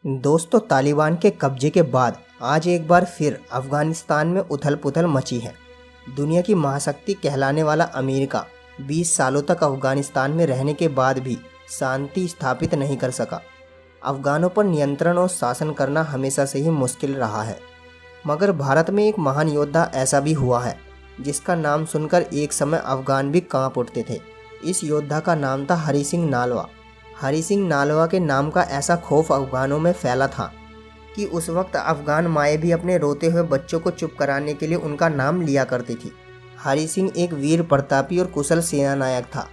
दोस्तों, तालिबान के कब्जे के बाद आज एक बार फिर अफगानिस्तान में उथल पुथल मची है। दुनिया की महाशक्ति कहलाने वाला अमेरिका 20 सालों तक अफगानिस्तान में रहने के बाद भी शांति स्थापित नहीं कर सका। अफगानों पर नियंत्रण और शासन करना हमेशा से ही मुश्किल रहा है, मगर भारत में एक महान योद्धा ऐसा भी हुआ है जिसका नाम सुनकर एक समय अफगान भी कांप उठते थे। इस योद्धा का नाम था हरि सिंह नालवा। हरि सिंह नालवा के नाम का ऐसा खौफ अफगानों में फैला था कि उस वक्त अफगान माएँ भी अपने रोते हुए बच्चों को चुप कराने के लिए उनका नाम लिया करती थी। हरि सिंह एक वीर प्रतापी और कुशल सेना नायक था।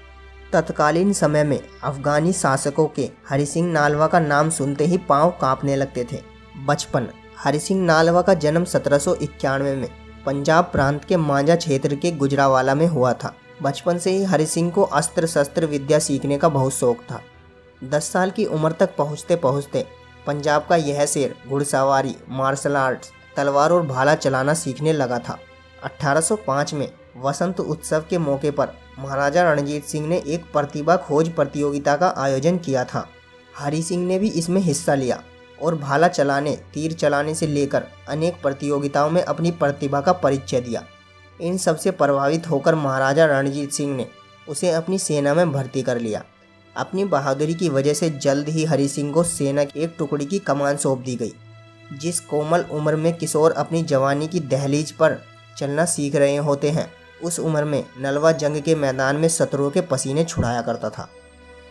तत्कालीन समय में अफगानी शासकों के हरि सिंह नालवा का नाम सुनते ही पांव कांपने लगते थे। बचपन। हरि सिंह नालवा का जन्म 1791 में पंजाब प्रांत के मांझा क्षेत्र के गुजरावाला में हुआ था। बचपन से ही हरि सिंह को अस्त्र शस्त्र विद्या सीखने का बहुत शौक था। 10 साल की उम्र तक पहुँचते पहुँचते पंजाब का यह शेर घुड़सवारी, मार्शल आर्ट्स, तलवार और भाला चलाना सीखने लगा था। 1805 में वसंत उत्सव के मौके पर महाराजा रणजीत सिंह ने एक प्रतिभा खोज प्रतियोगिता का आयोजन किया था। हरि सिंह ने भी इसमें हिस्सा लिया और भाला चलाने, तीर चलाने से लेकर अनेक प्रतियोगिताओं में अपनी प्रतिभा का परिचय दिया। इन सबसे प्रभावित होकर महाराजा रणजीत सिंह ने उसे अपनी सेना में भर्ती कर लिया। अपनी बहादुरी की वजह से जल्द ही हरि सिंह को सेना की एक टुकड़ी की कमान सौंप दी गई। जिस कोमल उम्र में किशोर अपनी जवानी की दहलीज पर चलना सीख रहे होते हैं, उस उम्र में नलवा जंग के मैदान में शत्रुओं के पसीने छुड़ाया करता था।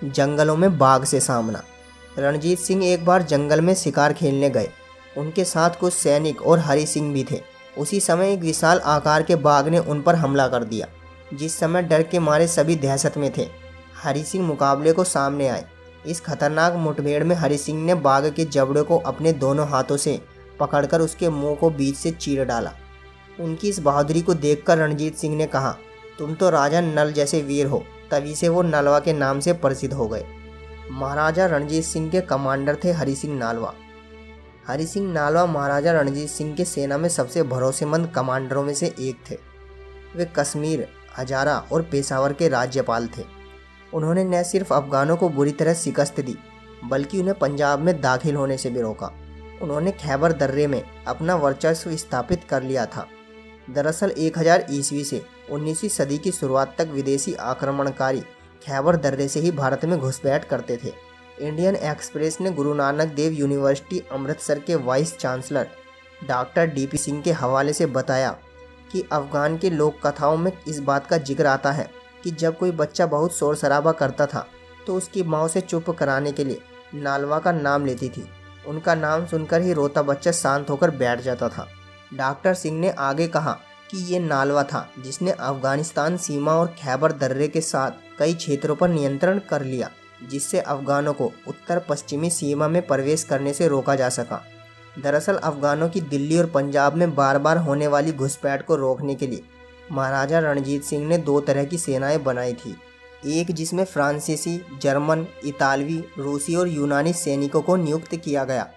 जंगलों में बाघ से सामना। रणजीत सिंह एक बार जंगल में शिकार खेलने गए। उनके साथ कुछ सैनिक और हरि सिंह भी थे। उसी समय एक विशाल आकार के बाघ ने उन पर हमला कर दिया। जिस समय डर के मारे सभी दहशत में थे, हरि सिंह मुकाबले को सामने आए। इस खतरनाक मुठभेड़ में हरि सिंह ने बाघ के जबड़े को अपने दोनों हाथों से पकड़कर उसके मुंह को बीच से चीर डाला। उनकी इस बहादुरी को देखकर रणजीत सिंह ने कहा, तुम तो राजा नल जैसे वीर हो। तभी से वो नलवा के नाम से प्रसिद्ध हो गए। महाराजा रणजीत सिंह के कमांडर थे हरि सिंह नालवा। हरि सिंह नालवा महाराजा रणजीत सिंह के सेना में सबसे भरोसेमंद कमांडरों में से एक थे। वे कश्मीर, हजारा और पेशावर के राज्यपाल थे। उन्होंने न सिर्फ अफगानों को बुरी तरह शिकस्त दी, बल्कि उन्हें पंजाब में दाखिल होने से भी रोका। उन्होंने खैबर दर्रे में अपना वर्चस्व स्थापित कर लिया था। दरअसल 1000 ईस्वी से 19वीं सदी की शुरुआत तक विदेशी आक्रमणकारी खैबर दर्रे से ही भारत में घुसपैठ करते थे। इंडियन एक्सप्रेस ने गुरु नानक देव यूनिवर्सिटी अमृतसर के vice chancellor doctor DP Singh के हवाले से बताया कि अफगान के लोक कथाओं में इस बात का जिक्र आता है कि जब कोई बच्चा बहुत शोर शराबा करता था तो उसकी माँ उसे चुप कराने के लिए नालवा का नाम लेती थी। उनका नाम सुनकर ही रोता बच्चा शांत होकर बैठ जाता था। डॉक्टर सिंह ने आगे कहा कि ये नालवा था जिसने अफगानिस्तान सीमा और खैबर दर्रे के साथ कई क्षेत्रों पर नियंत्रण कर लिया, जिससे अफगानों को उत्तर पश्चिमी सीमा में प्रवेश करने से रोका जा सका। दरअसल अफगानों की दिल्ली और पंजाब में बार बार होने वाली घुसपैठ को रोकने के लिए महाराजा रणजीत सिंह ने 2 तरह की सेनाएं बनाई थी। एक जिसमें फ्रांसीसी, जर्मन, इतालवी, रूसी और यूनानी सैनिकों को नियुक्त किया गया,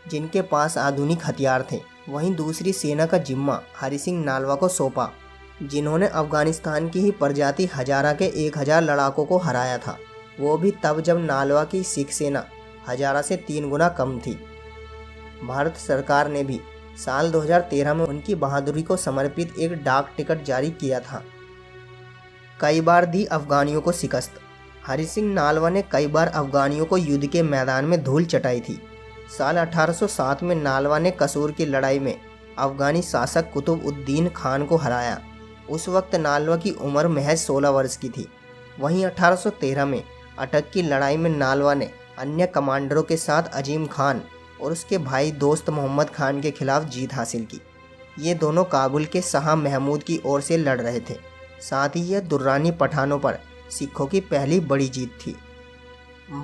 जिनके पास आधुनिक हथियार थे। वहीं दूसरी सेना का जिम्मा हरि सिंह नालवा को सौंपा, जिन्होंने अफगानिस्तान की ही प्रजाति हजारा के 1000 लड़ाकों को हराया था। वो भी तब जब नालवा की सिख सेना हजारा से 3 गुना कम थी। भारत सरकार ने भी साल 2013 में उनकी बहादुरी को समर्पित एक डाक टिकट जारी किया था। कई बार दी अफगानियों को शिकस्त। हरि सिंह नालवा ने कई बार अफगानियों को युद्ध के मैदान में धूल चटाई थी। साल 1807 में नालवा ने कसूर की लड़ाई में अफगानी शासक कुतुब उद्दीन खान को हराया। उस वक्त नालवा की उम्र महज 16 वर्ष की थी। वहीं 1813 में अटक की लड़ाई में नालवा ने अन्य कमांडरों के साथ अजीम खान और उसके भाई दोस्त मोहम्मद खान के खिलाफ जीत हासिल की। ये दोनों काबुल के शाह महमूद की ओर से लड़ रहे थे। साथ ही यह दुर्रानी पठानों पर सिखों की पहली बड़ी जीत थी।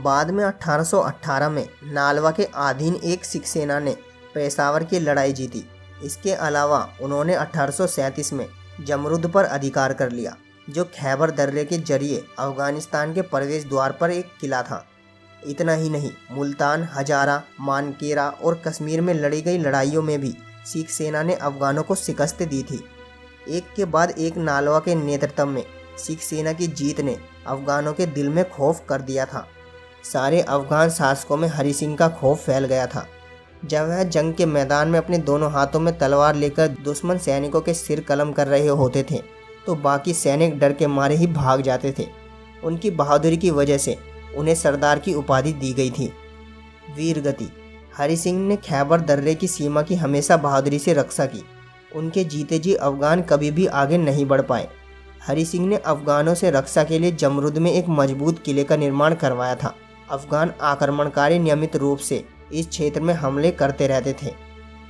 बाद में 1818 में नालवा के अधीन एक सिख सेना ने पेशावर की लड़ाई जीती। इसके अलावा उन्होंने 1837 में जमरुद पर अधिकार कर लिया, जो खैबर दर्रे के जरिए अफगानिस्तान के प्रवेश द्वार पर एक किला था। इतना ही नहीं, मुल्तान, हजारा, मानकेरा और कश्मीर में लड़ी गई लड़ाइयों में भी सिख सेना ने अफगानों को शिकस्त दी थी। एक के बाद एक नालवा के नेतृत्व में सिख सेना की जीत ने अफगानों के दिल में खौफ कर दिया था। सारे अफगान शासकों में हरि सिंह का खौफ फैल गया था। जब वह जंग के मैदान में अपने दोनों हाथों में तलवार लेकर दुश्मन सैनिकों के सिर कलम कर रहे होते थे तो बाकी सैनिक डर के मारे ही भाग जाते थे। उनकी बहादुरी की वजह से उन्हें सरदार की उपाधि दी गई थी। वीर गति। हरि सिंह ने खैबर दर्रे की सीमा की हमेशा बहादुरी से रक्षा की। उनके जीते जी अफगान कभी भी आगे नहीं बढ़ पाए। हरि सिंह ने अफगानों से रक्षा के लिए जमरुद में एक मजबूत किले का निर्माण करवाया था। अफगान आक्रमणकारी नियमित रूप से इस क्षेत्र में हमले करते रहते थे।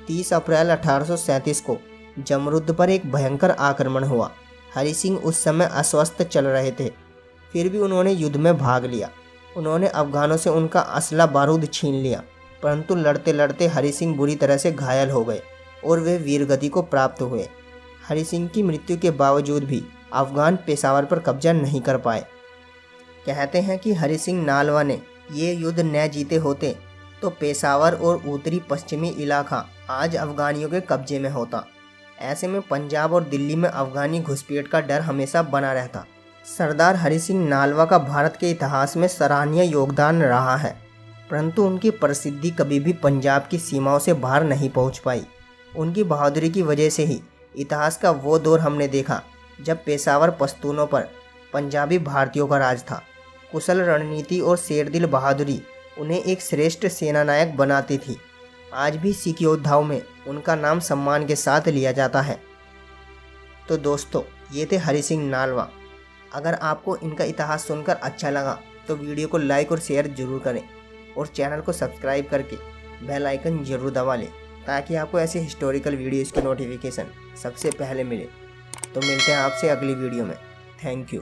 30 अप्रैल 1837 को जमरुद पर एक भयंकर आक्रमण हुआ। हरि सिंह उस समय अस्वस्थ चल रहे थे, फिर भी उन्होंने युद्ध में भाग लिया। उन्होंने अफगानों से उनका असला बारूद छीन लिया, परंतु लड़ते लड़ते हरि सिंह बुरी तरह से घायल हो गए और वे वीरगति को प्राप्त हुए। हरि सिंह की मृत्यु के बावजूद भी अफगान पेशावर पर कब्जा नहीं कर पाए। कहते हैं कि हरि सिंह नालवा ने ये युद्ध न जीते होते तो पेशावर और उत्तरी पश्चिमी इलाका आज अफगानियों के कब्जे में होता। ऐसे में पंजाब और दिल्ली में अफगानी घुसपैठ का डर हमेशा बना रहता। सरदार हरि सिंह नालवा का भारत के इतिहास में सराहनीय योगदान रहा है, परंतु उनकी प्रसिद्धि कभी भी पंजाब की सीमाओं से बाहर नहीं पहुंच पाई। उनकी बहादुरी की वजह से ही इतिहास का वो दौर हमने देखा जब पेशावर पश्तूनों पर पंजाबी भारतीयों का राज था। कुशल रणनीति और शेरदिल बहादुरी उन्हें एक श्रेष्ठ सेनानायक बनाती थी। आज भी सिख योद्धाओं में उनका नाम सम्मान के साथ लिया जाता है। तो दोस्तों, ये थे हरि सिंह नालवा। अगर आपको इनका इतिहास सुनकर अच्छा लगा तो वीडियो को लाइक और शेयर जरूर करें और चैनल को सब्सक्राइब करके बेल आइकन जरूर दबा लें ताकि आपको ऐसे हिस्टोरिकल वीडियोज़ की नोटिफिकेशन सबसे पहले मिले। तो मिलते हैं आपसे अगली वीडियो में। Thank you.